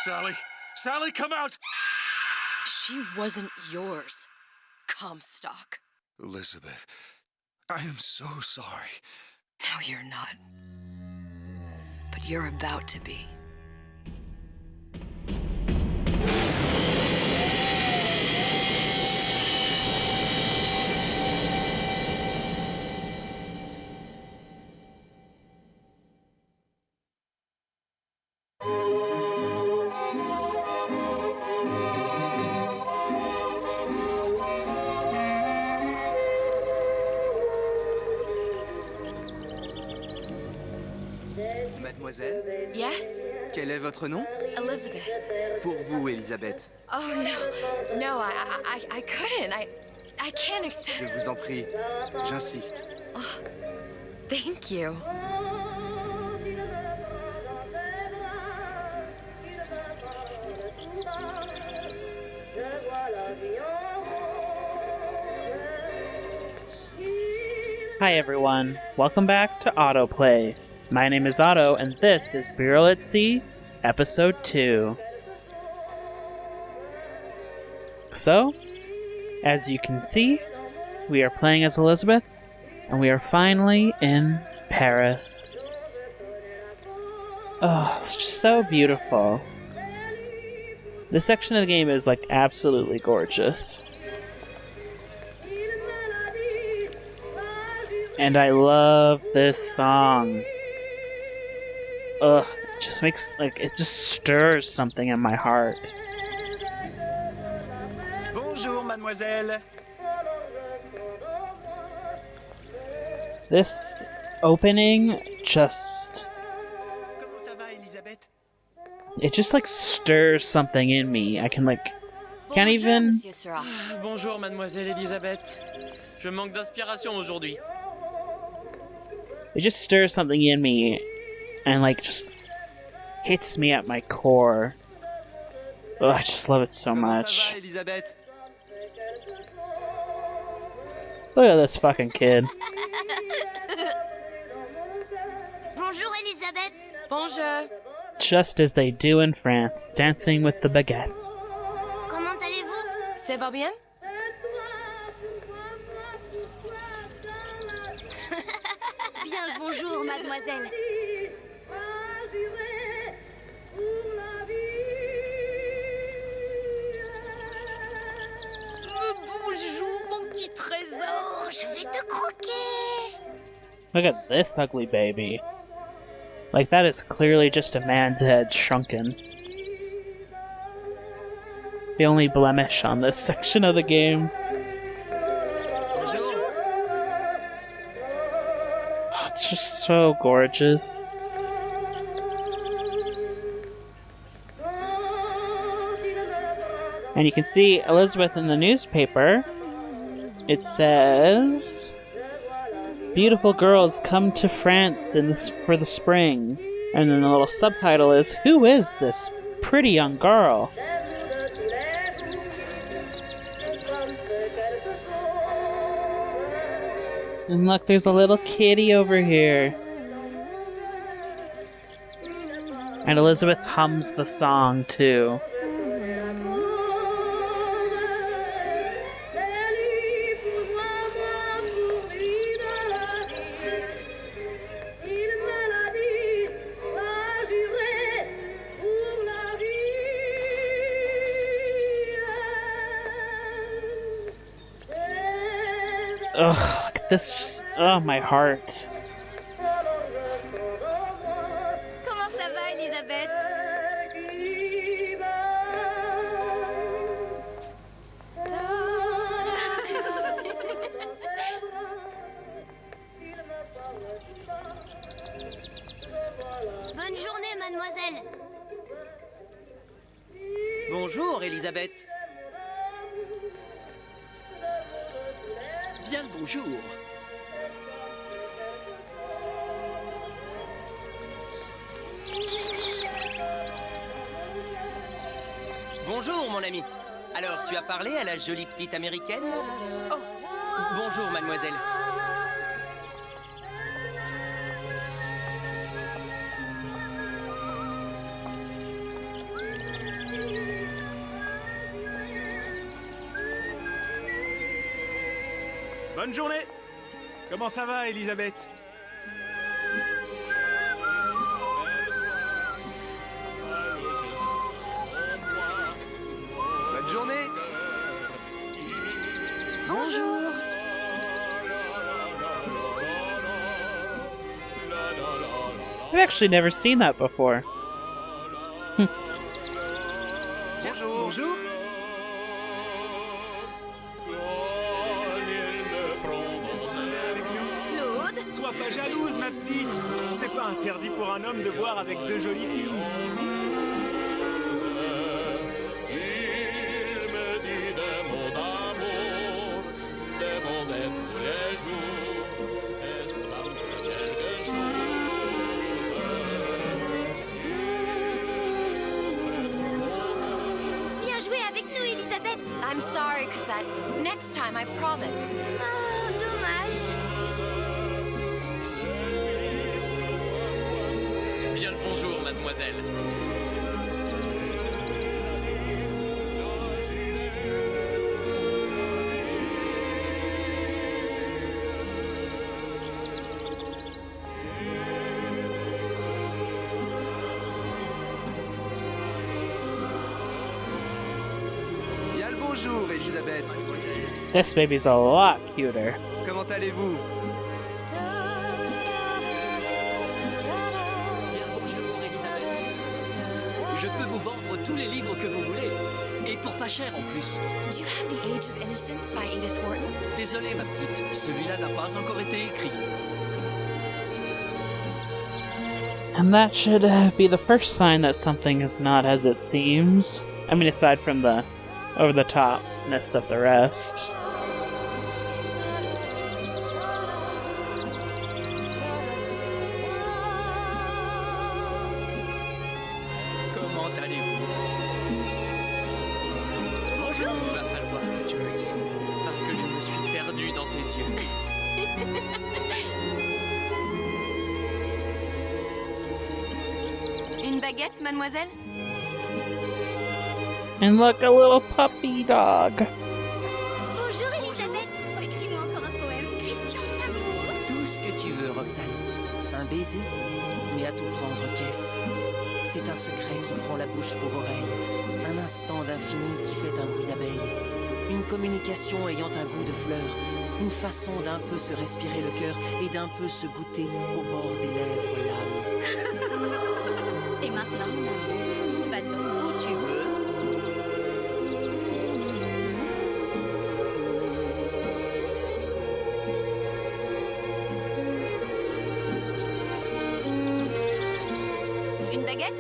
Sally! Sally, come out! She wasn't yours, Comstock. Elizabeth, I am so sorry. No, you're not. But you're about to be. Mademoiselle? Yes? Quel est votre nom? Elizabeth. Pour vous, Elisabeth. Oh, no. No, I couldn't. I can't accept... Je vous en prie. J'insiste. Oh, thank you. Hi everyone, welcome back to Autoplay. My name is Otto, and this is Burial at Sea, Episode 2. So, as you can see, we are playing as Elizabeth, and we are finally in Paris. Oh, it's just so beautiful. This section of the game is, like, absolutely gorgeous. And I love this song. Ugh, it just makes, like, it just stirs something in my heart. Bonjour, mademoiselle. This opening just... Comment ça va, Elisabeth? It just, like, stirs something in me. I can, like, can't Bonjour, even... Monsieur Surratt. Bonjour, mademoiselle Elisabeth. Je manque d'inspiration aujourd'hui. It just stirs something in me and, like, just hits me at my core. Oh, I just love it so Comment much. ça va, Elisabeth? Look at this fucking kid. Bonjour Elisabeth. Bonjour. Just as they do in France, dancing with the baguettes. Comment allez-vous? Ça va bien? Bien le bonjour, mademoiselle. Bonjour, mon petit trésor. Je vais te croquer. Look at this ugly baby. Like, that is clearly just a man's head shrunken. The only blemish on this section of the game. Oh, it's just so gorgeous. And you can see Elizabeth in the newspaper. It says, "Beautiful girls come to France for the spring." And then the little subtitle is, "Who is this pretty young girl?" And look, there's a little kitty over here. And Elizabeth hums the song, too. Ugh, look at this just... Oh, my heart. Comment ça va, Elisabeth? Bonne journée, mademoiselle. Bonjour, Elisabeth. Bien le bonjour. Bonjour, mon ami. Alors, tu as parlé à la jolie petite américaine? Oh, bonjour, mademoiselle. Bonne journée. Comment ça va, Elisabeth? Bonne journée. Bonjour. I've actually never seen that before. Bonjour. Bonjour. Claude? Sois pas jalouse, ma petite. C'est pas interdit pour un homme de boire avec deux jolies filles. Viens jouer avec nous, Elisabeth. I'm sorry, Cosette. Next time, I promise. Oh, dommage. Bien le bonjour, mademoiselle. Bien le bonjour, Elisabeth. This baby's a lot cuter. Comment allez-vous? Bien le bonjour, Elisabeth. Je peux vous vendre tous les livres que vous voulez. Et pour pas cher en plus. Do you have The Age of Innocence by Edith Wharton? Désolé, ma petite, celui-là n'a pas encore été écrit. And that should be the first sign that something is not as it seems. I mean, aside from the over-the-topness of the rest. Comment allez-vous? Bonjour. Il va falloir que tu me guides, parce que je me suis perdu dans tes yeux. Une baguette, mademoiselle? And look, a little puppy dog. Bonjour, Elisabeth. Oh, écris-moi encore un poème. Christian, mon amour. Tout ce que tu veux, Roxane. Un baiser? Mais à tout prendre, qu'est-ce? C'est un secret qui prend la bouche pour oreille. Un instant d'infini qui fait un bruit d'abeille. Une communication ayant un goût de fleur. Une façon d'un peu se respirer le cœur et d'un peu se goûter au bord des lèvres l'âme. Et maintenant, mon amour, où va-t-on? Où tu veux. Une baguette?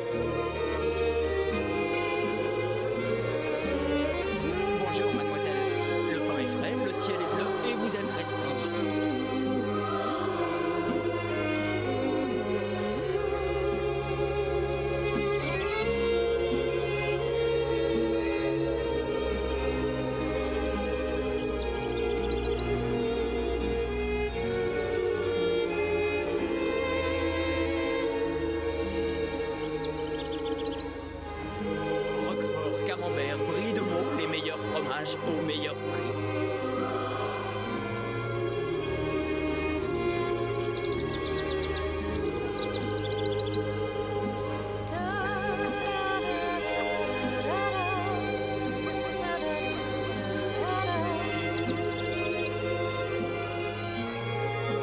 Bonjour, mademoiselle. Le pain est frais, le ciel est bleu et vous êtes resplendissante. Roquefort, camembert, brie de Meaux, les meilleurs fromages au meilleur prix.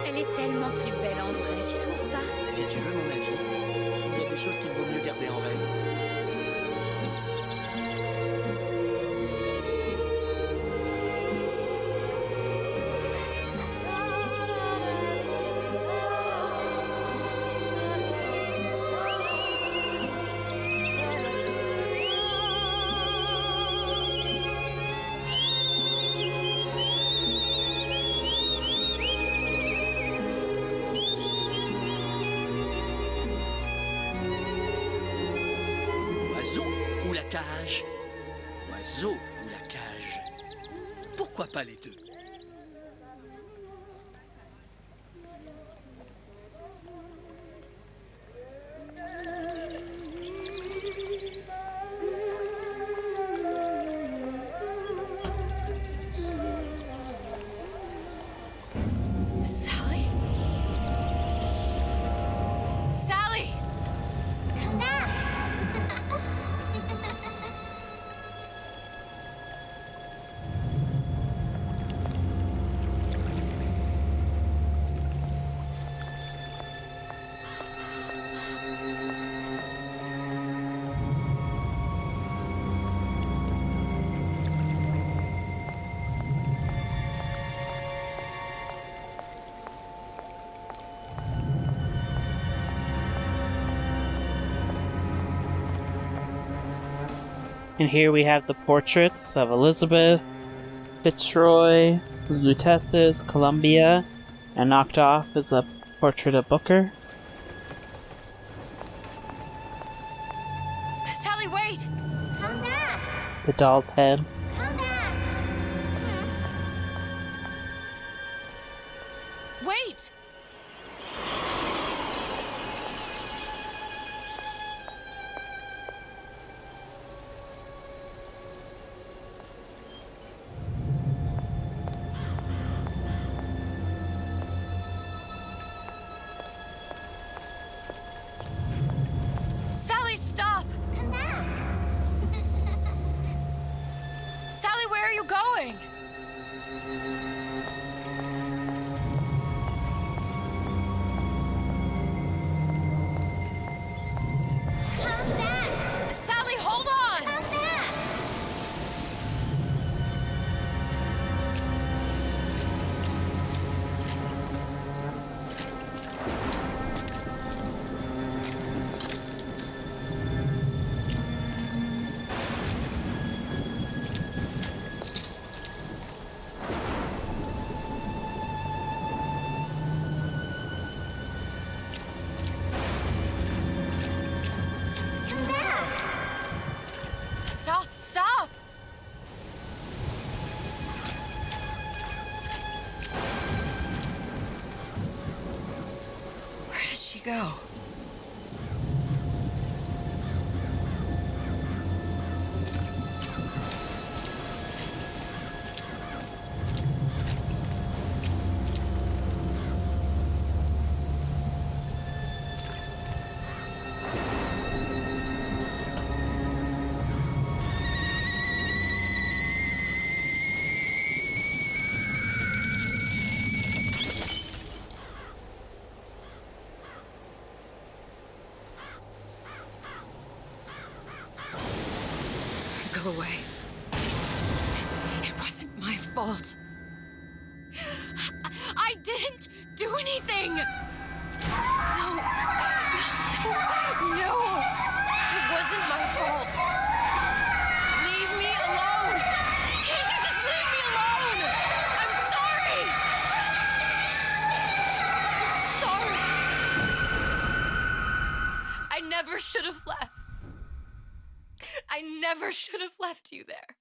Elle est tellement plus belle en vrai, tu trouves pas? Si tu veux mon avis, il y a des choses qu'il vaut mieux garder en rêve. Oiseau ou la cage? Oiseau ou la cage? Pourquoi pas les deux? And here we have the portraits of Elizabeth, Fitzroy, the Lutesses, Columbia, and knocked off is a portrait of Booker. Sally, wait! Come back! The doll's head. Come back! Wait! Sally, stop! Come back! Sally, where are you going? Come back! Sally, hold on! Come back! Come back! Stop, stop! Where did she go? Go away. It wasn't my fault. I didn't do anything! No. It wasn't my fault. Leave me alone! Can't you just leave me alone? I'm sorry! I'm sorry. I never should have left. I never should have left you there.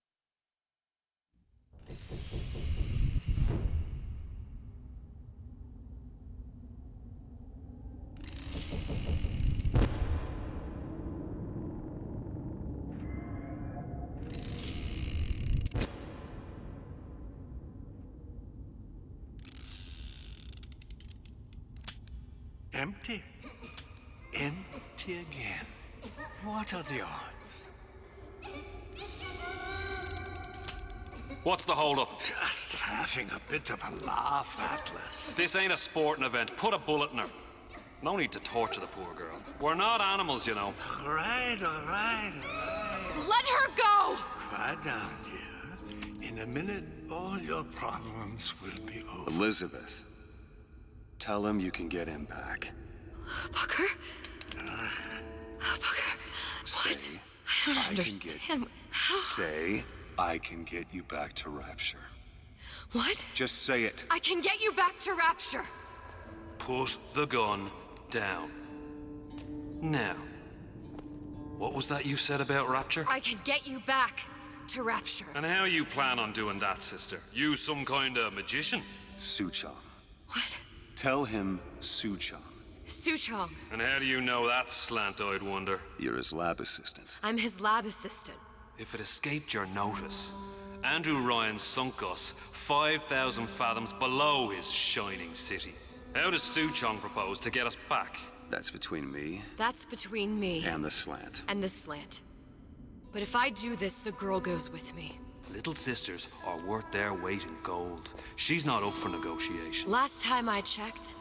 Empty? Empty again. What are the odds? What's the hold-up? Just having a bit of a laugh, Atlas. This ain't a sporting event. Put a bullet in her. No need to torture the poor girl. We're not animals, you know. All right. Let her go! Quiet down, dear. In a minute, all your problems will be over. Elizabeth, tell him you can get him back. Booker? Booker, what? Say, I don't I can understand. How? Say, I can get you back to Rapture. What? Just say it. I can get you back to Rapture. Put the gun down. Now, what was that you said about Rapture? I can get you back to Rapture. And how you plan on doing that, sister? You some kind of magician? Suchong. What? Tell him Suchong. Suchong. And how do you know that, slant-eyed wonder? You're his lab assistant. I'm his lab assistant. If it escaped your notice, Andrew Ryan sunk us 5,000 fathoms below his shining city. How does Suchong propose to get us back? That's between me That's between me and the slant. and the slant. But if I do this, the girl goes with me. Little sisters are worth their weight in gold. She's not up for negotiation. Last time I checked,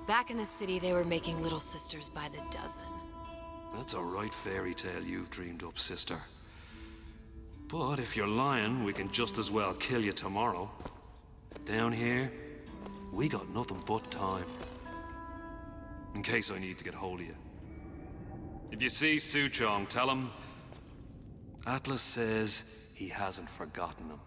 back in the city, they were making little sisters by the dozen. That's a right fairy tale you've dreamed up, sister. But if you're lying, we can just as well kill you tomorrow. Down here, we got nothing but time. In case I need to get hold of you. If you see Suchong, tell him Atlas says he hasn't forgotten him.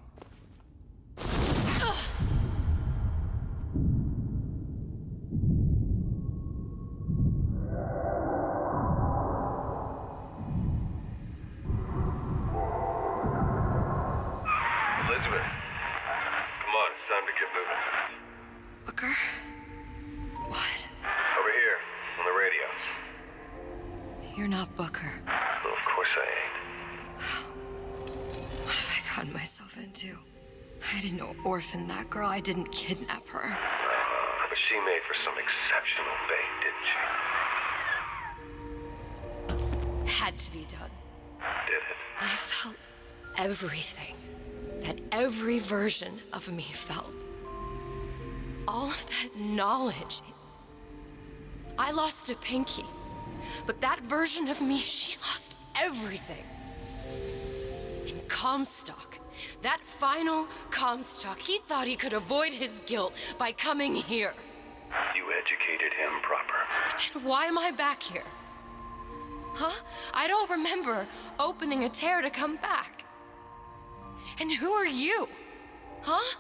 Elizabeth, come on, it's time to get moving. Booker? What? Over here, on the radio. You're not Booker. Well, of course I ain't. What have I gotten myself into? I didn't orphan that girl. I didn't kidnap her. But she made for some exceptional bait, didn't she? Had to be done. Did it? I felt everything that every version of me felt. All of that knowledge. I lost a pinky, but that version of me, she lost everything. And Comstock, that final Comstock, he thought he could avoid his guilt by coming here. You educated him proper. But then why am I back here? Huh? I don't remember opening a tear to come back. And who are you? Huh?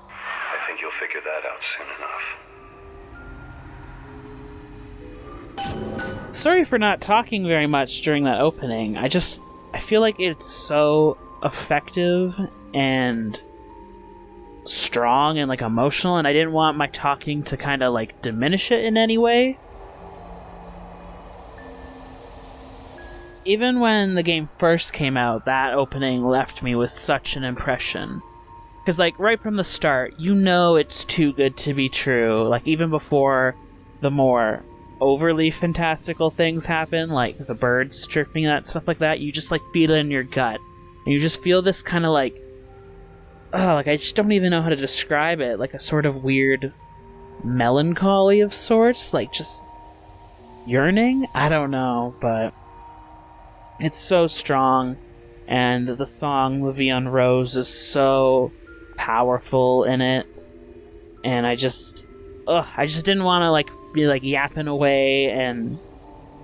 I think you'll figure that out soon enough. Sorry for not talking very much during that opening. I feel like it's so effective and strong and like emotional, and I didn't want my talking to kind of like diminish it in any way. Even when the game first came out, that opening left me with such an impression. Because, like, right from the start, you know it's too good to be true. Like, even before the more overly fantastical things happen, like the birds chirping and stuff like that, you just, like, feel it in your gut. And you just feel this kind of, like, I just don't even know how to describe it. Like, a sort of weird melancholy of sorts. Like, just yearning? I don't know, but it's so strong, and the song Levion Rose is so powerful in it, and I just didn't want to like be like yapping away and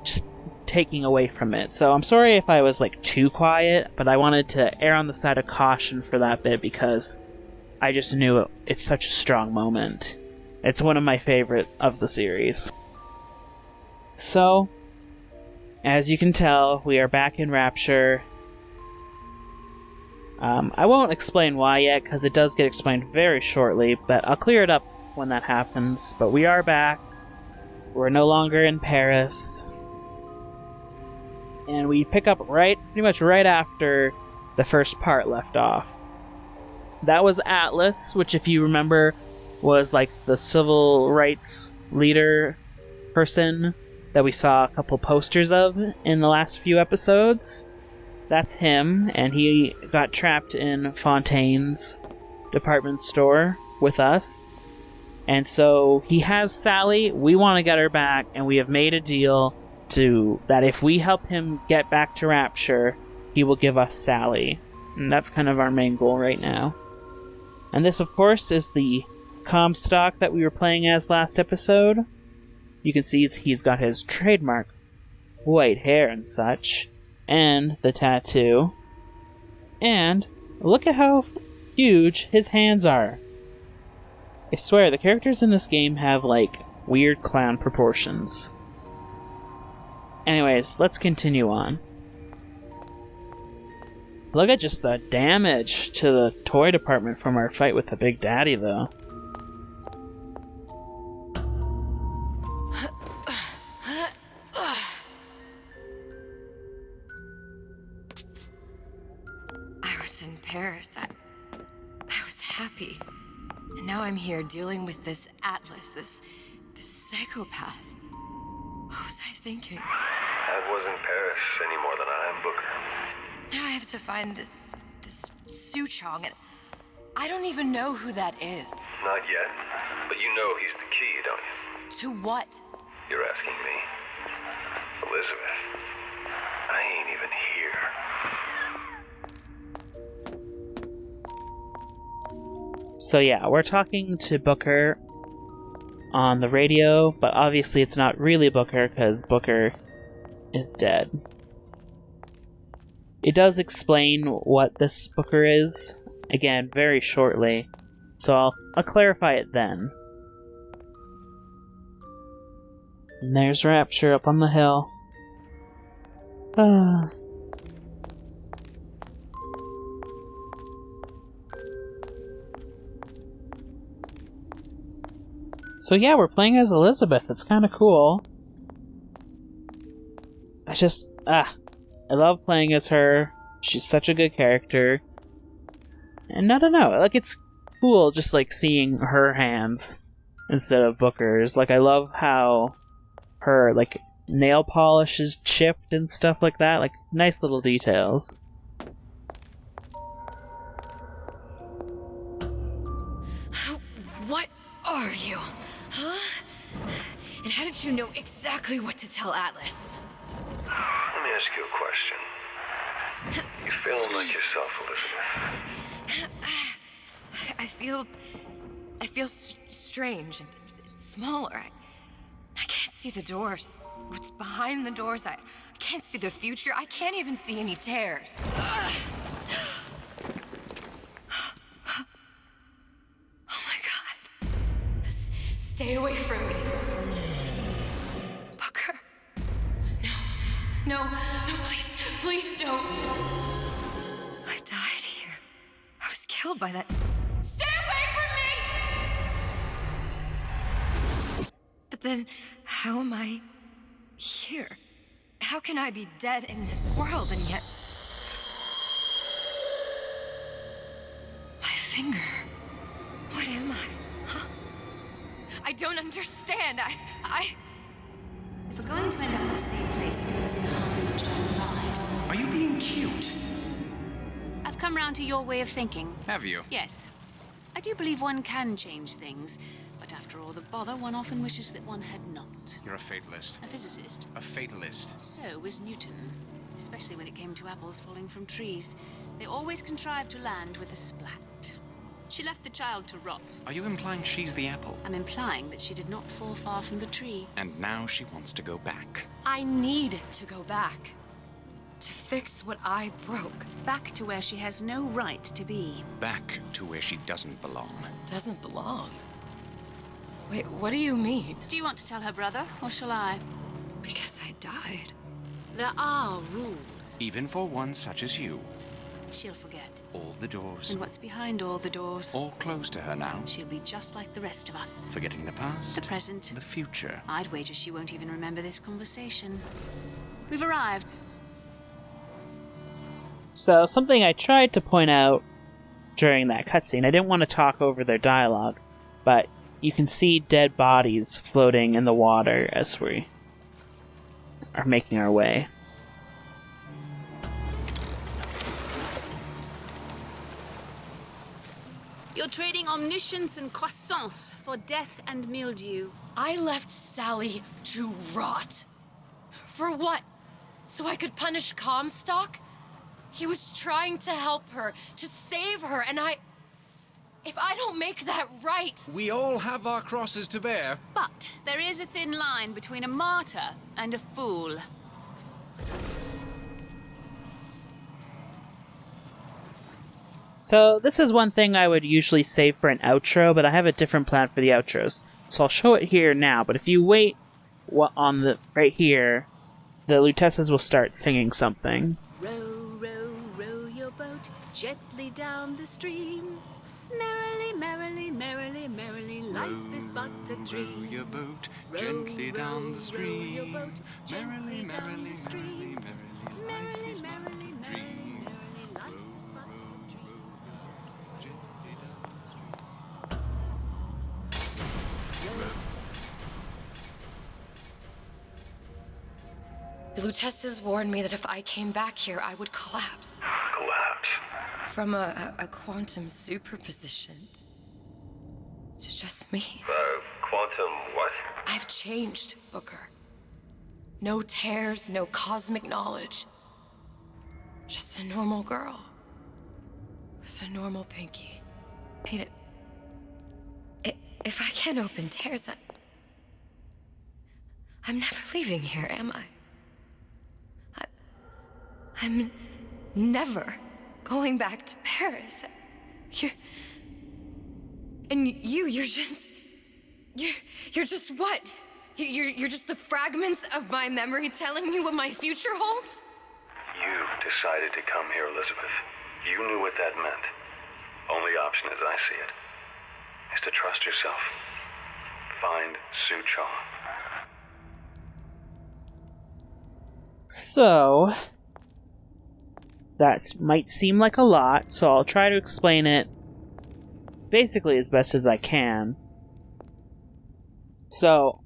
just taking away from it. So I'm sorry if I was like too quiet, but I wanted to err on the side of caution for that bit because I just knew it's such a strong moment. It's one of my favorite of the series. So, as you can tell, we are back in Rapture. I won't explain why yet, because it does get explained very shortly, but I'll clear it up when that happens. But we are back. We're no longer in Paris. And we pick up pretty much right after the first part left off. That was Atlas, which if you remember, was like the civil rights leader person that we saw a couple posters of in the last few episodes. That's him, and he got trapped in Fontaine's department store with us. And so he has Sally, we want to get her back, and we have made a deal that if we help him get back to Rapture, he will give us Sally. And that's kind of our main goal right now. And this, of course, is the Comstock that we were playing as last episode. You can see he's got his trademark white hair and such, and the tattoo. And look at how huge his hands are. I swear, the characters in this game have, like, weird clown proportions. Anyways, let's continue on. Look at just the damage to the toy department from our fight with the Big Daddy, though. I was in Paris. I was happy. And now I'm here dealing with this Atlas, this psychopath. What was I thinking? I wasn't Paris any more than I am Booker. Now I have to find this Suchong, and I don't even know who that is. Not yet, but you know he's the key, don't you? To what? You're asking me. Elizabeth, I ain't even here. So yeah, we're talking to Booker on the radio, but obviously it's not really Booker, because Booker is dead. it does explain what this Booker is, again, very shortly, so I'll clarify it then. And there's Rapture up on the hill. So yeah, we're playing as Elizabeth. It's kind of cool. I love playing as her. She's such a good character. And I don't know, like, it's cool just, like, seeing her hands instead of Booker's. Like, I love how her, like, nail polish is chipped and stuff like that. Like, nice little details. What are you? Huh? And how did you know exactly what to tell Atlas? Let me ask you a question. You feeling like yourself, Elizabeth? I feel strange and smaller. I can't see the doors. What's behind the doors? I can't see the future. I can't even see any tears. Oh my God. Stay away from me. Booker. No, please don't. I died here. I was killed by that. Stay away from me! But then, how am I here? How can I be dead in this world and yet... My finger. What am I? Huh? I don't understand. If we're going to end up in the same place until it's in harmony down the ride... Are you being cute? I've come round to your way of thinking. Have you? Yes. I do believe one can change things, but after all the bother, one often wishes that one had not. You're a fatalist. A physicist. A fatalist. So was Newton, especially when it came to apples falling from trees. They always contrived to land with a splat. She left the child to rot. Are you implying she's the apple? I'm implying that she did not fall far from the tree. And now she wants to go back. I need to go back. To fix what I broke. Back to where she has no right to be. Back to where she doesn't belong. Doesn't belong? Wait, what do you mean? Do you want to tell her brother, or shall I? Because I died. There are rules. Even for one such as you. She'll forget. All the doors. And what's behind all the doors? All closed to her now. She'll be just like the rest of us. Forgetting the past. The present. The future. I'd wager she won't even remember this conversation. We've arrived. So, something I tried to point out during that cutscene, I didn't want to talk over their dialogue, but you can see dead bodies floating in the water as we are making our way. You're trading omniscience and croissance for death and mildew. I left Sally to rot. For what? So I could punish Comstock? He was trying to help her, to save her, and if I don't make that right... We all have our crosses to bear. But there is a thin line between a martyr and a fool. So, this is one thing I would usually save for an outro, but I have a different plan for the outros. So I'll show it here now, but if you wait on the right here, the Lutessas will start singing something. Row, row, row your boat gently down the stream. Merrily, merrily, merrily, merrily, life is but a dream. Row your boat gently down the stream. Row your boat Merrily, gently down merrily, the stream. merrily, life Merrily, is but merrily, a merrily, dream. merrily, life is but a dream. Gently down the stream. The Lutessas warned me that if I came back here, I would collapse. Collapse. From a quantum superposition to just me. Quantum what? I've changed, Booker. No tears, no cosmic knowledge. Just a normal girl. With a normal pinky. Wait, if I can't open tears, I'm never leaving here, am I? I'm never going back to Paris. You're just what? You're just the fragments of my memory telling me what my future holds? You decided to come here, Elizabeth. You knew what that meant. Only option, as I see it, is to trust yourself. Find Suchong. So, that might seem like a lot, so I'll try to explain it basically as best as I can. So,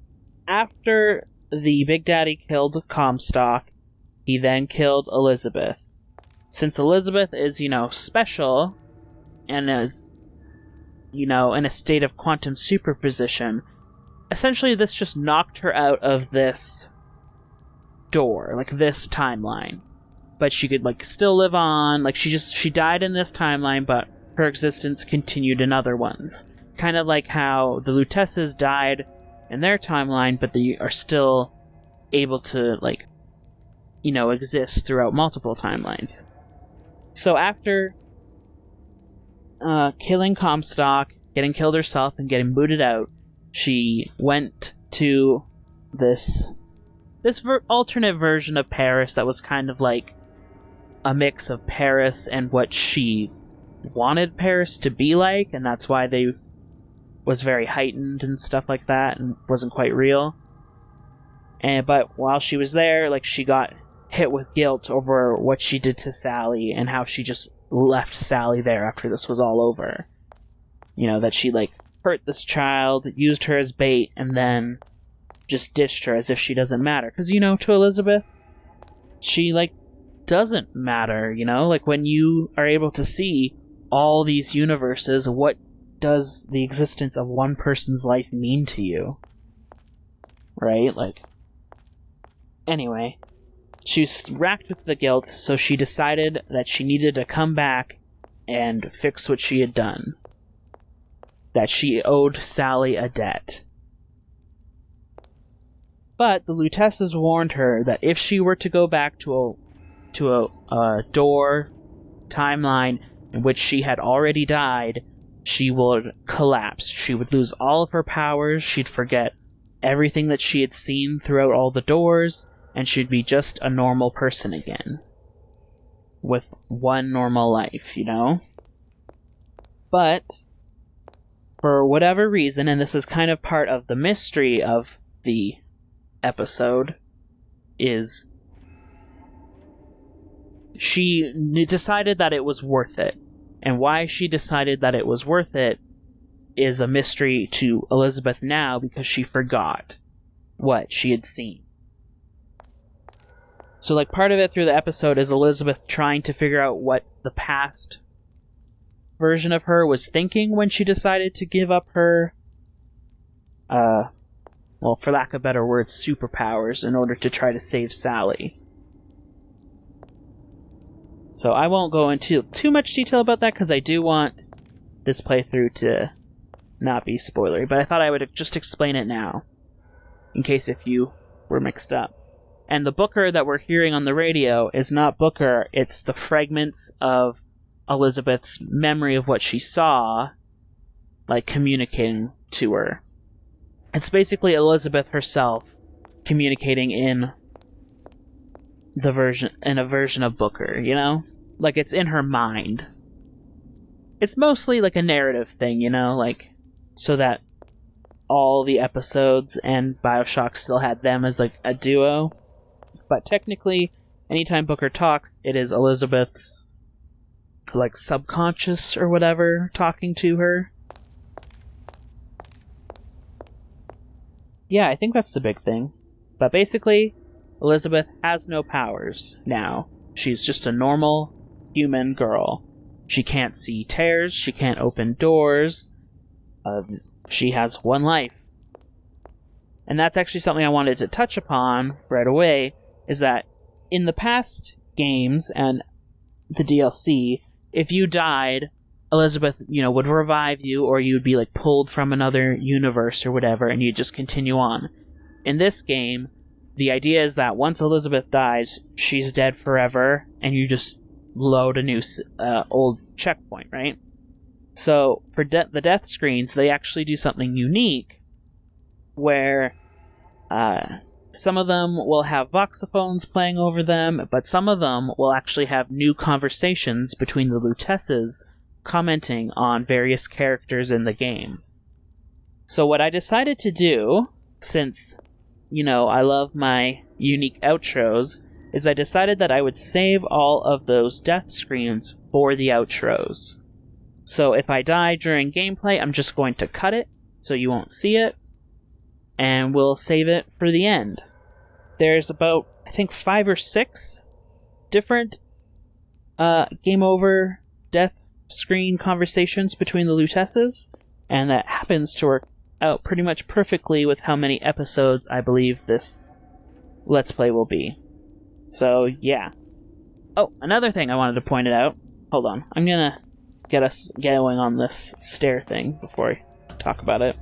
after the Big Daddy killed Comstock, he then killed Elizabeth. Since Elizabeth is, special, and is, in a state of quantum superposition, essentially this just knocked her out of this door, like this timeline. But she could, still live on, she died in this timeline, but her existence continued in other ones. Kind of like how the Lutesses died in their timeline, but they are still able to, exist throughout multiple timelines. So after killing Comstock, getting killed herself, and getting booted out, she went to this alternate version of Paris that was kind of like a mix of Paris and what she wanted Paris to be like, and that's why they was very heightened and stuff like that, and wasn't quite real. But while she was there, she got hit with guilt over what she did to Sally, and how she just left Sally there after this was all over. That she, hurt this child, used her as bait, and then just ditched her as if she doesn't matter. Because, to Elizabeth, she, doesn't matter, when you are able to see all these universes, what does the existence of one person's life mean to you? Right? Anyway, she was racked with the guilt, so she decided that she needed to come back and fix what she had done. That she owed Sally a debt. But the Lutesses warned her that if she were to go back to a door timeline in which she had already died, she would collapse. She would lose all of her powers, she'd forget everything that she had seen throughout all the doors, and she'd be just a normal person again. With one normal life, But, for whatever reason, and this is kind of part of the mystery of the episode, is she decided that it was worth it. And why she decided that it was worth it is a mystery to Elizabeth now, because she forgot what she had seen. So, part of it through the episode is Elizabeth trying to figure out what the past version of her was thinking when she decided to give up her, for lack of better words, superpowers in order to try to save Sally. So I won't go into too much detail about that, because I do want this playthrough to not be spoilery, but I thought I would just explain it now, in case if you were mixed up. And the Booker that we're hearing on the radio is not Booker, it's the fragments of Elizabeth's memory of what she saw, communicating to her. It's basically Elizabeth herself communicating in a version of Booker, it's in her mind. It's mostly a narrative thing, so that all the episodes and BioShock still had them as a duo. But technically, anytime Booker talks, it is Elizabeth's subconscious or whatever talking to her. Yeah, I think that's the big thing. But basically, Elizabeth has no powers now. She's just a normal human girl. She can't see tears, she can't open doors. She has one life. And that's actually something I wanted to touch upon right away, is that in the past games and the DLC, if you died, Elizabeth, would revive you, or you'd be pulled from another universe or whatever, and you'd just continue on. In this game, the idea is that once Elizabeth dies, she's dead forever, and you just load a new old checkpoint, right? So for the death screens, they actually do something unique where some of them will have voxophones playing over them, but some of them will actually have new conversations between the Lutesses commenting on various characters in the game. So what I decided to do, since, you know, I love my unique outros, is I decided that I would save all of those death screens for the outros. So if I die during gameplay, I'm just going to cut it so you won't see it, and we'll save it for the end. There's about, I think, 5 or 6 different game over death screen conversations between the Lutesses, and that happens to work out pretty much perfectly with how many episodes I believe this Let's Play will be. So, yeah. Oh, another thing I wanted to point it out. Hold on. I'm gonna get us going on this stair thing before I talk about it.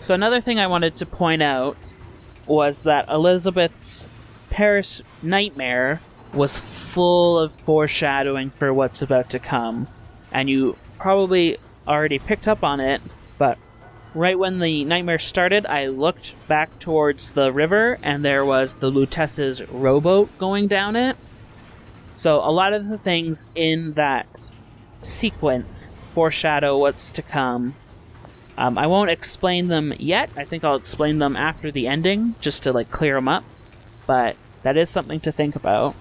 So another thing I wanted to point out was that Elizabeth's Paris nightmare was full of foreshadowing for what's about to come. And you probably already picked up on it, but right when the nightmare started, I looked back towards the river, and there was the Lutesse's rowboat going down it. So a lot of the things in that sequence foreshadow what's to come. I won't explain them yet. I think I'll explain them after the ending, just to like clear them up. But that is something to think about.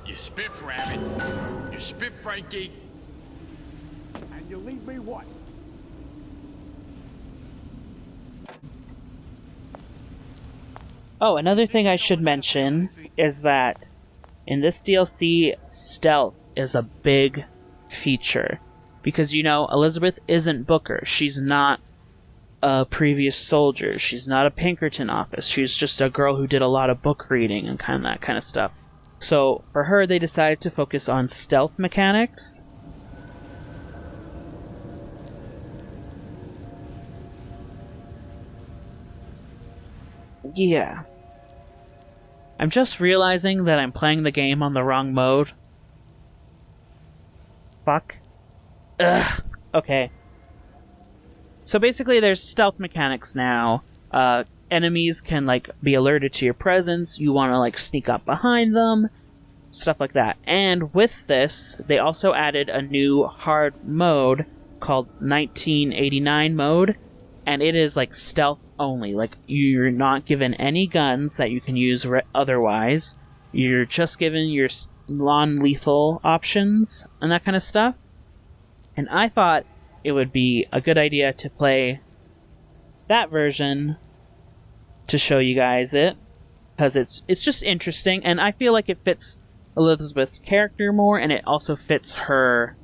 You spiff, Rabbit. You spiff, Frankie. And you leave me what? Oh, another thing I should mention is that in this DLC, stealth is a big feature. Because, you know, Elizabeth isn't Booker. She's not a previous soldier. She's not a Pinkerton office. She's just a girl who did a lot of book reading and that kind of stuff. So, for her, they decided to focus on stealth mechanics. Yeah. I'm just realizing that I'm playing the game on the wrong mode. Fuck. Ugh. Okay. So basically there's stealth mechanics now. Enemies can, like, be alerted to your presence. You want to, like, sneak up behind them. Stuff like that. And with this, they also added a new hard mode called 1989 mode. And it is, like, stealth only. Like, you're not given any guns that you can use otherwise. You're just given your non-lethal options and that kind of stuff. And I thought it would be a good idea to play that version to show you guys it. Because it's just interesting, and I feel like it fits Elizabeth's character more, and it also fits her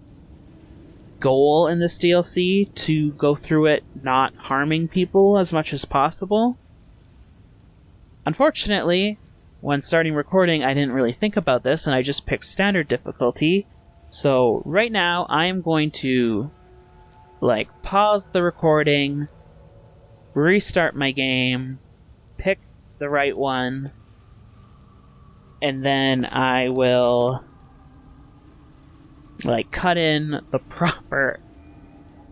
goal in this DLC to go through it not harming people as much as possible. Unfortunately, when starting recording, I didn't really think about this, and I just picked standard difficulty. So right now, I am going to like pause the recording, restart my game, pick the right one, and then I will like cut in the proper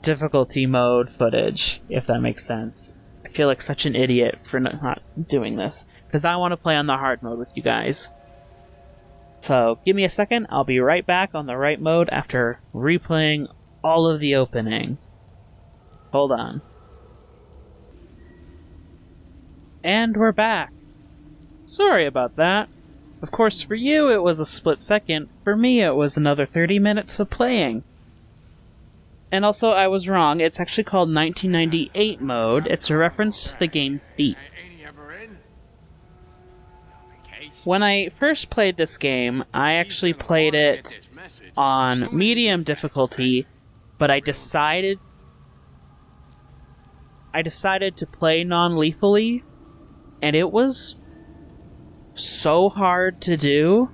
difficulty mode footage, if that makes sense. I feel like such an idiot for not doing this, because I want to play on the hard mode with you guys. So give me a second, I'll be right back on the right mode after replaying all of the opening. Hold on. And we're back. Sorry about that. Of course, for you it was a split second. For me it was another 30 minutes of playing. And also, I was wrong. It's actually called 1998 mode. It's a reference to the game Thief. When I first played this game, I actually played it on medium difficulty, but I decided to play non-lethally, and it was so hard to do.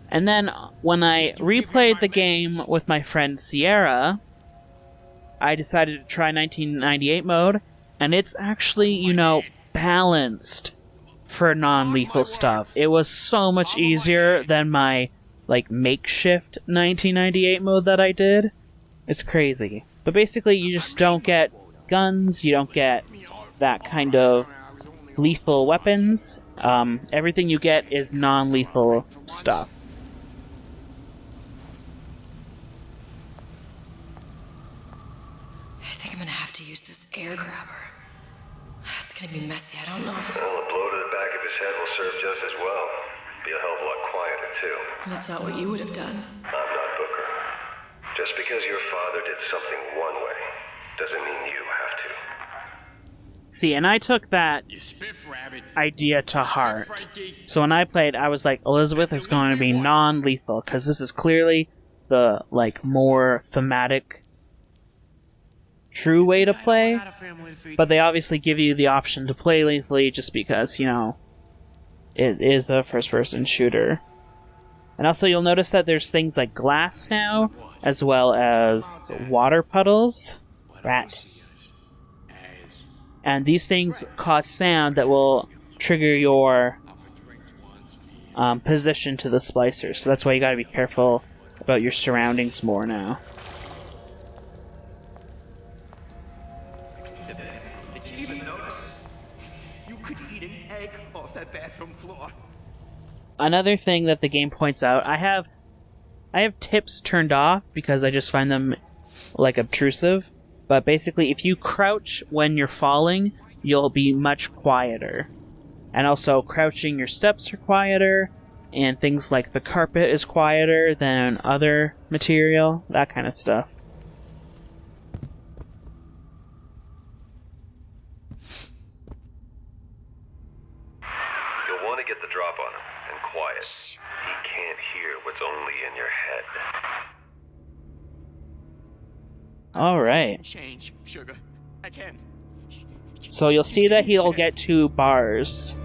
And then when I replayed the game with my friend Sierra, I decided to try 1998 mode, and it's actually, you know, balanced for non-lethal stuff. It was so much easier than my, like, makeshift 1998 mode that I did. It's crazy. But basically, you just don't get guns, you don't get that kind of lethal weapons. Everything you get is non-lethal stuff. I think I'm gonna have to use this air grabber. It's gonna be messy, I don't know if... Well, a blow to the back of his head will serve just as well. Be a hell of a lot quieter, too. That's not what you would have done. I'm not Booker. Just because your father did something one way, doesn't mean you have to. See, and I took that idea to heart. So when I played, I was like, Elizabeth is going to be non-lethal, because this is clearly the, like, more thematic, true way to play. But they obviously give you the option to play lethally just because, you know, it is a first-person shooter. And also, you'll notice that there's things like glass now, as well as water puddles. Rat. And these things cause sound that will trigger your position to the splicer. So that's why you gotta be careful about your surroundings more now. Did you even notice? You could eat an egg off that bathroom floor. Another thing that the game points out, I have tips turned off because I just find them, like, obtrusive. But basically, if you crouch when you're falling, you'll be much quieter. And also, crouching your steps are quieter, and things like the carpet is quieter than other material, that kind of stuff. You'll want to get the drop on him, and quiet. He can't hear what's only in your head. Alright. Change, sugar. I can. So you'll see that he'll get 2 bars.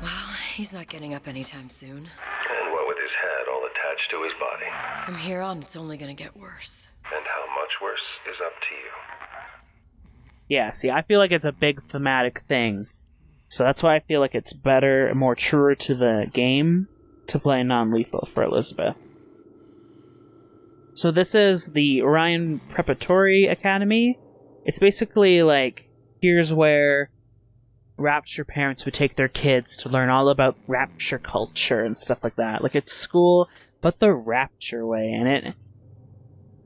Well, he's not getting up anytime soon. And what with his head all attached to his body. From here on, it's only gonna get worse. And how much worse is up to you. Yeah, see, I feel like it's a big thematic thing. So that's why I feel like it's better and more truer to the game to play non-lethal for Elizabeth. So this is the Orion Preparatory Academy. It's basically like, here's where Rapture parents would take their kids to learn all about Rapture culture and stuff like that. Like, it's school, but the Rapture way, and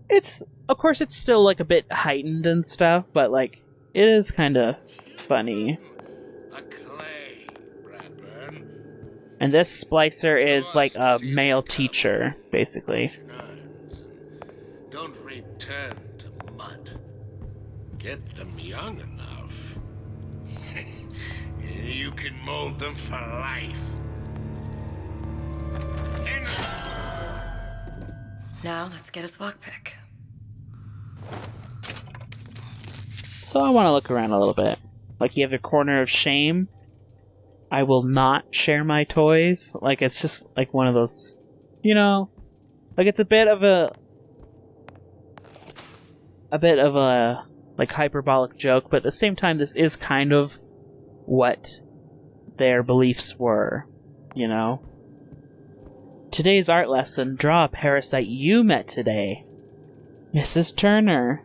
it's, of course, it's still, like, a bit heightened and stuff, but, like, it is kind of funny. And this splicer is, like, a male teacher, basically. Don't return to mud. Get them young enough. You can mold them for life. Now, let's get his lockpick. So I want to look around a little bit. Like, you have a corner of shame. I will not share my toys. Like, it's just, like, one of those, you know, like, it's a bit of a, like, hyperbolic joke, but at the same time, this is kind of what their beliefs were, you know? Today's art lesson, draw a parasite you met today. Mrs. Turner.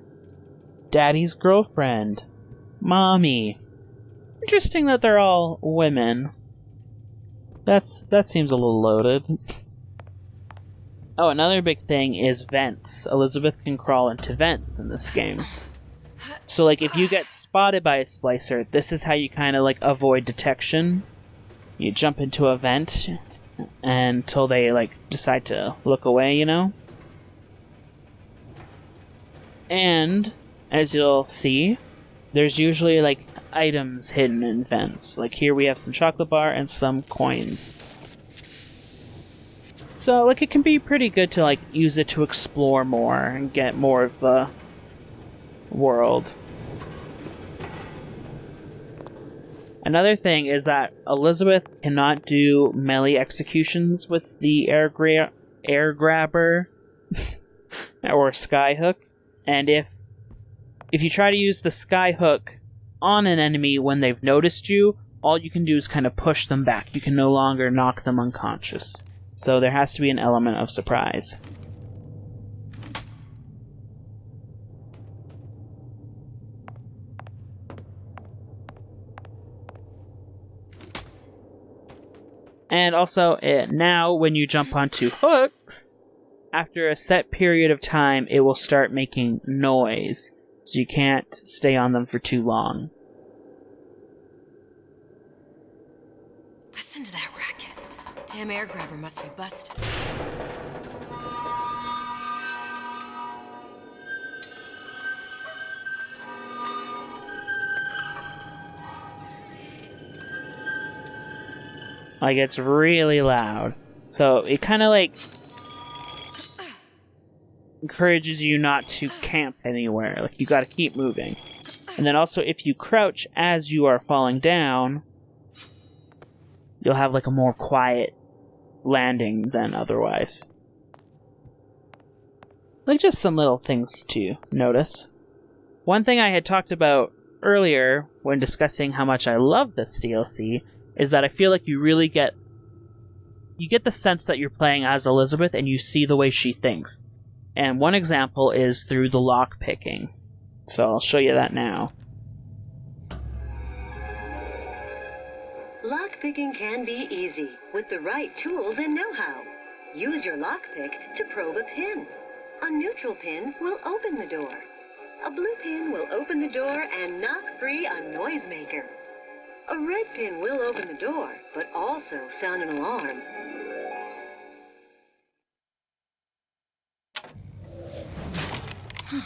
Daddy's girlfriend. Mommy. Interesting that they're all women. That seems a little loaded. Oh, another big thing is vents. Elizabeth can crawl into vents in this game. So, like, if you get spotted by a splicer, this is how you kind of, like, avoid detection. You jump into a vent until they, like, decide to look away, you know? And, as you'll see, there's usually, like, items hidden in vents. Like, here we have some chocolate bar and some coins. So, like, it can be pretty good to, like, use it to explore more and get more of the world. Another thing is that Elizabeth cannot do melee executions with the air grabber. or skyhook, and if you try to use the skyhook on an enemy when they've noticed you, all you can do is kind of push them back. You can no longer knock them unconscious. So there has to be an element of surprise. And also, now when you jump onto hooks, after a set period of time, it will start making noise. So you can't stay on them for too long. Listen to that racket. Damn air grabber must be busted. Like, it's really loud. So it kind of like encourages you not to camp anywhere. Like, you gotta keep moving. And then also, if you crouch as you are falling down, you'll have like a more quiet landing than otherwise. Like, just some little things to notice. One thing I had talked about earlier when discussing how much I love this DLC is that I feel like you really get the sense that you're playing as Elizabeth and you see the way she thinks. And one example is through the lock picking. So I'll show you that now. Lockpicking can be easy with the right tools and know-how. Use your lockpick to probe a pin. A neutral pin will open the door. A blue pin will open the door and knock free a noisemaker. A red pin will open the door, but also sound an alarm.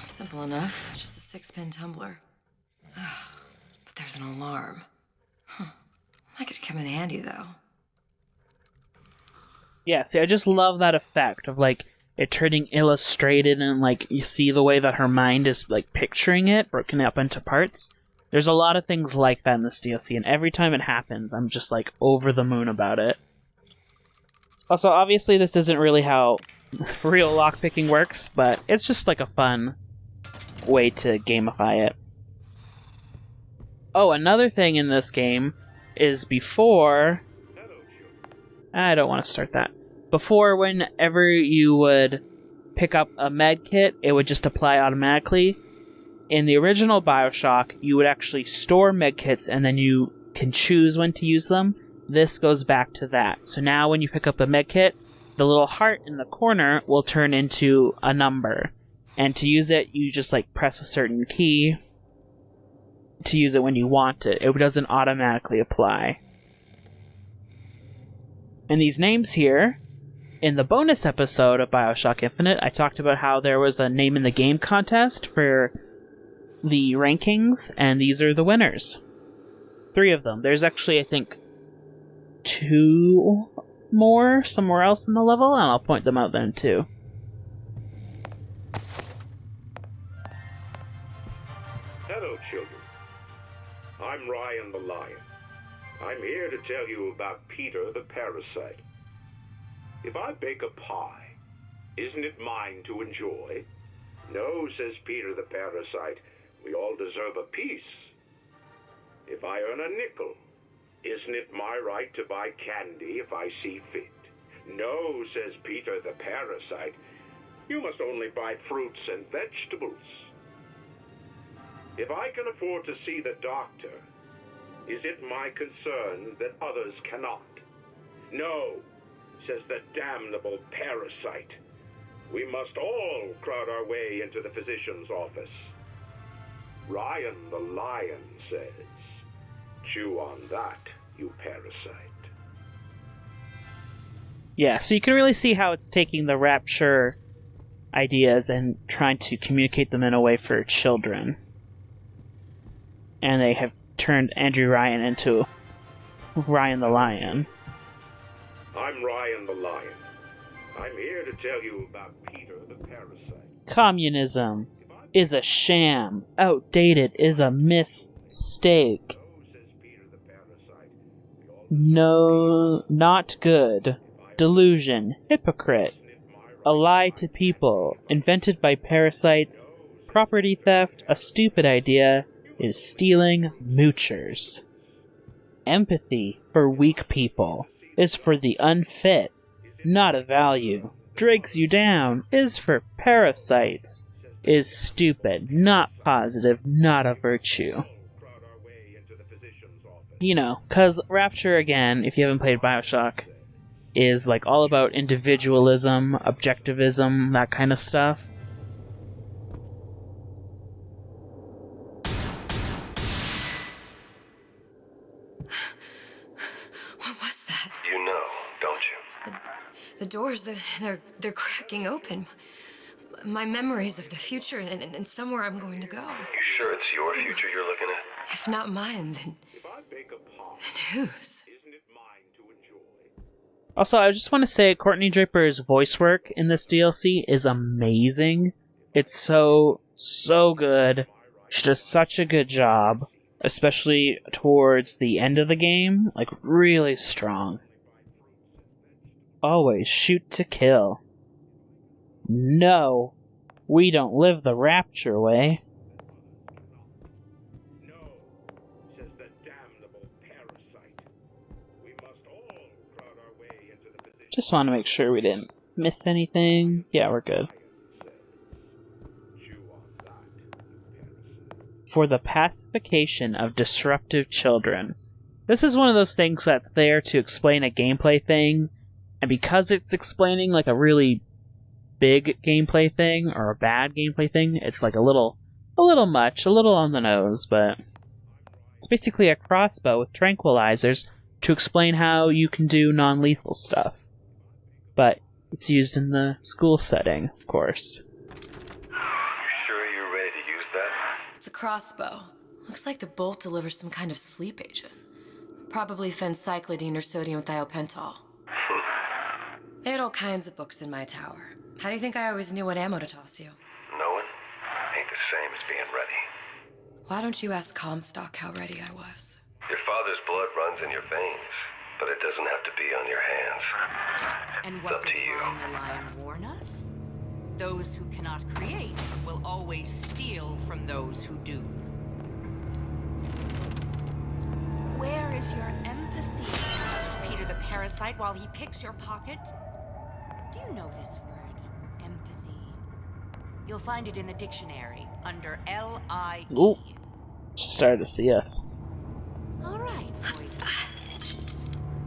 Simple enough. Just a 6-pin tumbler. But there's an alarm. That could come in handy, though. Yeah, see, I just love that effect of, like, it turning illustrated and, like, you see the way that her mind is, like, picturing it, broken up into parts. There's a lot of things like that in this DLC, and every time it happens, I'm just, like, over the moon about it. Also, obviously, this isn't really how real lockpicking works, but it's just, like, a fun way to gamify it. Oh, another thing in this game is before... I don't want to start that. Before, whenever you would pick up a med kit, it would just apply automatically. In the original BioShock, you would actually store medkits and then you can choose when to use them. This goes back to that. So now when you pick up a medkit, the little heart in the corner will turn into a number. And to use it, you just like press a certain key to use it when you want it. It doesn't automatically apply. And these names here, in the bonus episode of BioShock Infinite, I talked about how there was a name in the game contest for the rankings, and these are the winners. 3 of them. There's actually, I think, 2 more somewhere else in the level, and I'll point them out then too. Hello, children. I'm Ryan the Lion. I'm here to tell you about Peter the Parasite. If I bake a pie, isn't it mine to enjoy? No, says Peter the Parasite. We all deserve a piece. If I earn a nickel, isn't it my right to buy candy if I see fit? No, says Peter the Parasite. You must only buy fruits and vegetables. If I can afford to see the doctor, is it my concern that others cannot? No, says the damnable parasite. We must all crowd our way into the physician's office. Ryan the Lion says, chew on that, you parasite. Yeah, so you can really see how it's taking the Rapture ideas and trying to communicate them in a way for children. And they have turned Andrew Ryan into Ryan the Lion. I'm Ryan the Lion. I'm here to tell you about Peter the Parasite. Communism is a sham. Outdated is a mistake. No, not good. Delusion. Hypocrite. a lie to people, invented by parasites, property theft, a stupid idea, is stealing moochers. Empathy for weak people is for the unfit, not a value. Drags you down is for parasites, is stupid, not positive, not a virtue. You know, because Rapture, again, if you haven't played BioShock, is like all about individualism, objectivism, that kind of stuff. What was that? You know, don't you? The doors, they're cracking open. My memories of the future and somewhere I'm going to go. You sure it's your future you're looking at? If not mine, then whose? Also, I just want to say Courtney Draper's voice work in this DLC is amazing. It's so good. She does such a good job, especially towards the end of the game. Like, really strong. Always shoot to kill. No, we don't live the Rapture way. Just want to make sure we didn't miss anything. Yeah, we're good. For the pacification of disruptive children. This is one of those things that's there to explain a gameplay thing, and because it's explaining like a really big gameplay thing or a bad gameplay thing, it's like a little much, a little on the nose, but it's basically a crossbow with tranquilizers to explain how you can do non-lethal stuff. But it's used in the school setting, of course. You sure you're ready to use that? It's a crossbow. Looks like the bolt delivers some kind of sleep agent. Probably phencyclidine or sodium thiopental. They had all kinds of books in my tower. How do you think I always knew what ammo to toss you? Knowing ain't the same as being ready. Why don't you ask Comstock how ready I was? Your father's blood runs in your veins, but it doesn't have to be on your hands. And It's what up does to you. Ryan the Lion warn us? Those who cannot create will always steal from those who do. Where is your empathy? Asks Peter the parasite while he picks your pocket. Do you know this word? Empathy. You'll find it in the dictionary under L-I-E. Ooh, she started to see us. All right, boys.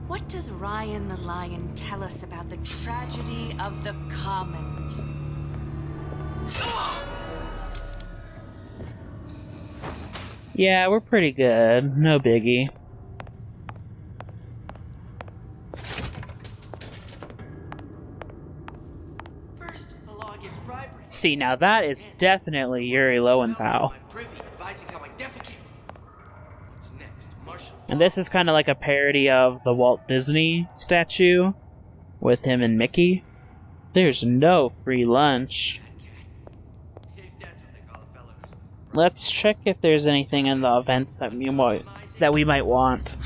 What does Ryan the Lion tell us about the tragedy of the commons? Yeah, we're pretty good. No biggie. See, now that is definitely Yuri Lowenthal. And this is kind of like a parody of the Walt Disney statue with him and Mickey. There's no free lunch. Let's check if there's anything in the events that we might want.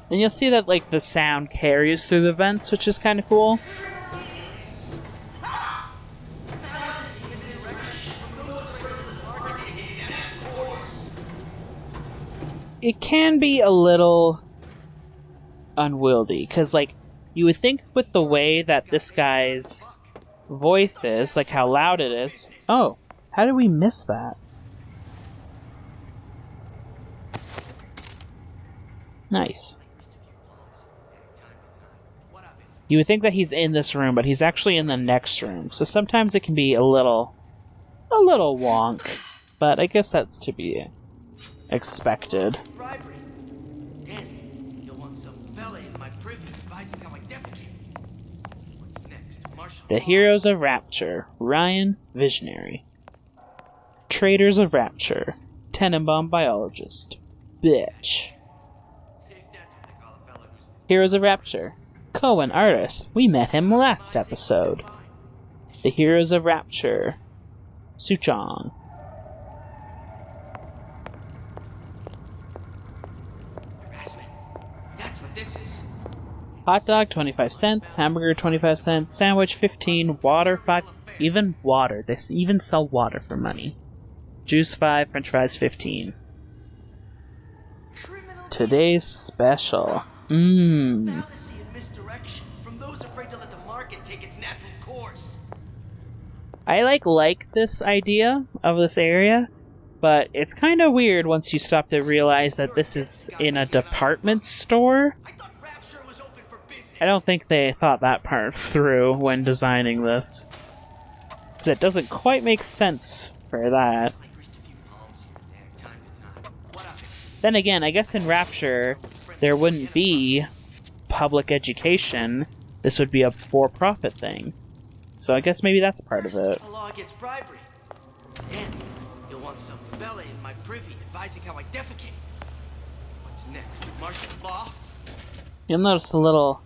And you'll see that like the sound carries through the vents, which is kind of cool. It can be a little unwieldy, because like you would think with the way that this guy's voice is, like how loud it is. Oh, how did we miss that? Nice. You would think that he's in this room, but he's actually in the next room. So sometimes it can be a little wonk, but I guess that's to be expected. The Heroes of Rapture, Ryan, Visionary. Traders of Rapture, Tenenbaum Biologist. Bitch. Heroes of Rapture. Cohen, artist. We met him last episode. The Heroes of Rapture. Suchong. That's what this is. Hot dog, 25 cents. Hamburger, 25 cents. Sandwich, 15. Water, 5. Even water. They even sell water for money. Juice, 5. French fries, 15. Today's special. Fallacy and misdirection from those afraid to let the market take its natural course. I like this idea of this area, but it's kind of weird once you stop to realize that this is in a department store. I don't think they thought that part through when designing this, because it doesn't quite make sense for that. Then again, I guess in Rapture, there wouldn't be public education. This would be a for-profit thing. So I guess maybe that's part of it. A law against bribery. And you'll want some Bella in my privy advising how I defecate. What's next? Martial law? You'll notice a little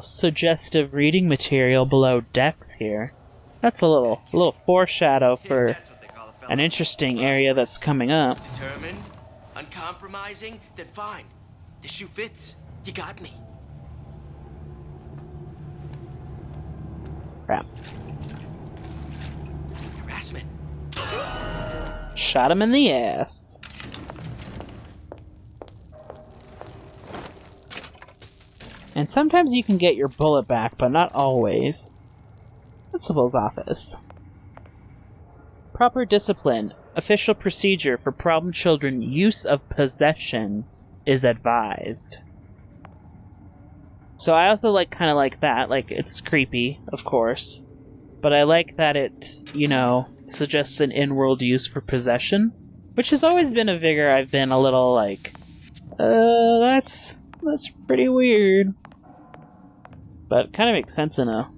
suggestive reading material below decks here. That's a little foreshadow for an interesting area that's coming up. Determined? Uncompromising? Then fine. The shoe fits. You got me. Crap. Harassment. Shot him in the ass. And sometimes you can get your bullet back, but not always. Principal's office. Proper discipline. Official procedure for problem children. Use of possession is advised. So I also kind of like that. Like, it's creepy, of course. But I like that it, suggests an in-world use for possession. Which has always been a vigor I've been a little like, that's pretty weird. But it kind of makes sense in a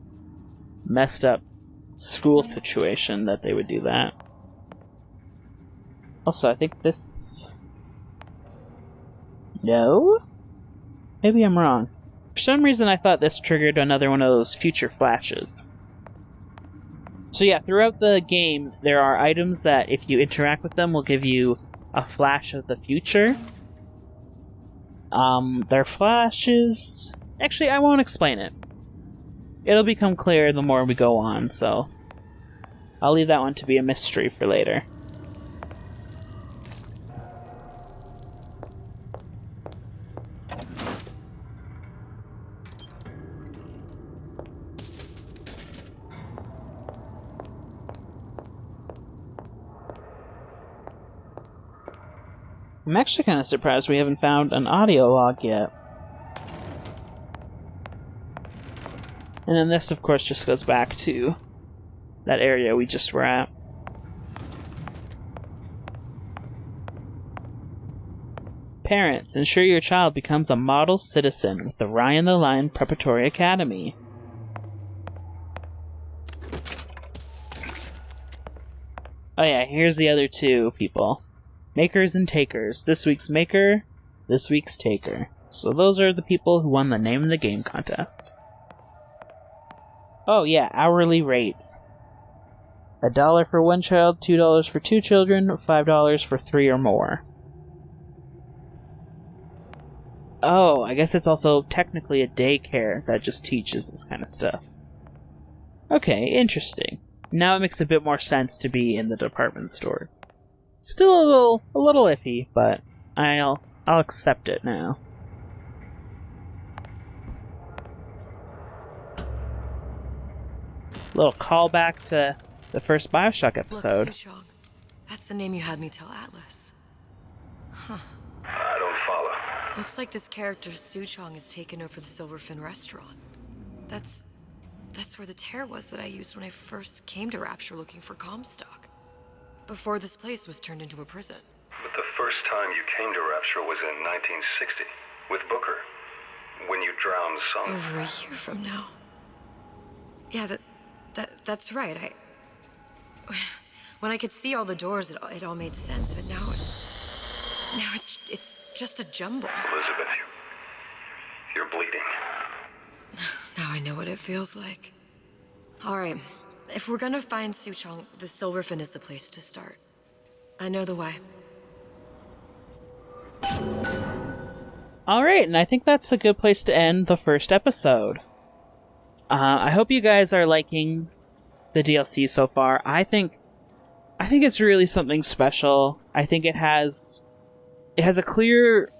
messed up school situation that they would do that. Also, I think this... No? Maybe I'm wrong. For some reason I thought this triggered another one of those future flashes. So yeah, throughout the game, there are items that if you interact with them will give you a flash of the future. They're flashes... Actually, I won't explain it. It'll become clear the more we go on, so... I'll leave that one to be a mystery for later. I'm actually kind of surprised we haven't found an audio log yet. And then this, of course, just goes back to that area we just were at. Parents, ensure your child becomes a model citizen with the Ryan the Lion Preparatory Academy. Oh yeah, here's the other two people. Makers and takers. This week's maker, this week's taker. So those are the people who won the Name of the Game contest. Oh yeah, hourly rates. $1 for one child, $2 for two children, $5 for three or more. Oh, I guess it's also technically a daycare that just teaches this kind of stuff. Okay, interesting. Now it makes a bit more sense to be in the department store. Still a little iffy, but I'll accept it now. Little callback to the first BioShock episode. Look, Suchong. That's the name you had me tell Atlas. Huh. I don't follow. Looks like this character Suchong has taken over the Silverfin restaurant. That's where the tear was that I used when I first came to Rapture looking for Comstock. Before this place was turned into a prison. But the first time you came to Rapture was in 1960, with Booker, when you drowned some... Over a year from now. Yeah, that's right. When I could see all the doors, it all made sense, but now it's just a jumble. Elizabeth, you're bleeding. Now I know what it feels like. Alright, if we're gonna find Suchong, the Silverfin is the place to start. I know the way. Alright, and I think that's a good place to end the first episode. I hope you guys are liking the DLC so far. I think it's really something special. I think it has a clear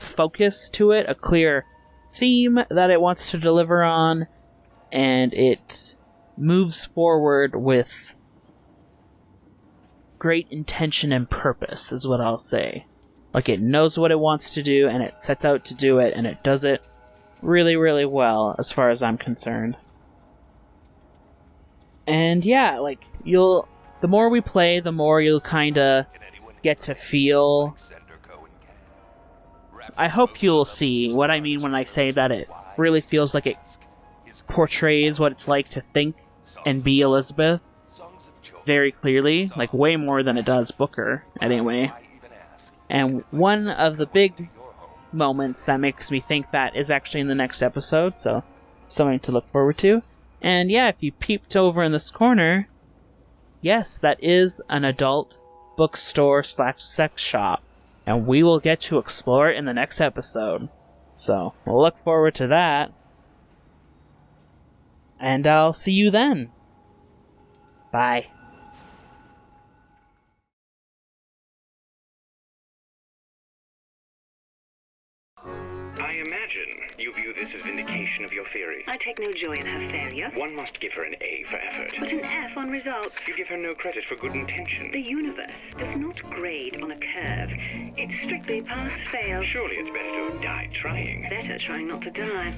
focus to it, a clear theme that it wants to deliver on, and it moves forward with great intention and purpose, is what I'll say. Like, it knows what it wants to do, and it sets out to do it, and it does it really, really well, as far as I'm concerned. And yeah, the more we play, the more you'll kinda get to feel... I hope you'll see what I mean when I say that it really feels like it portrays what it's like to think and be Elizabeth very clearly, like way more than it does Booker, anyway. And one of the big moments that makes me think that is actually in the next episode, so something to look forward to. And yeah, if you peeped over in this corner, yes, that is an adult bookstore/sex shop. And we will get to explore it in the next episode. So, we'll look forward to that. And I'll see you then. Bye. I imagine you view this as vindication of your theory. I take no joy in her failure. One must give her an A for effort. But an F on results. You give her no credit for good intention. The universe does not grade on a curve. It's strictly pass-fail. Surely it's better to have died trying. Better trying not to die.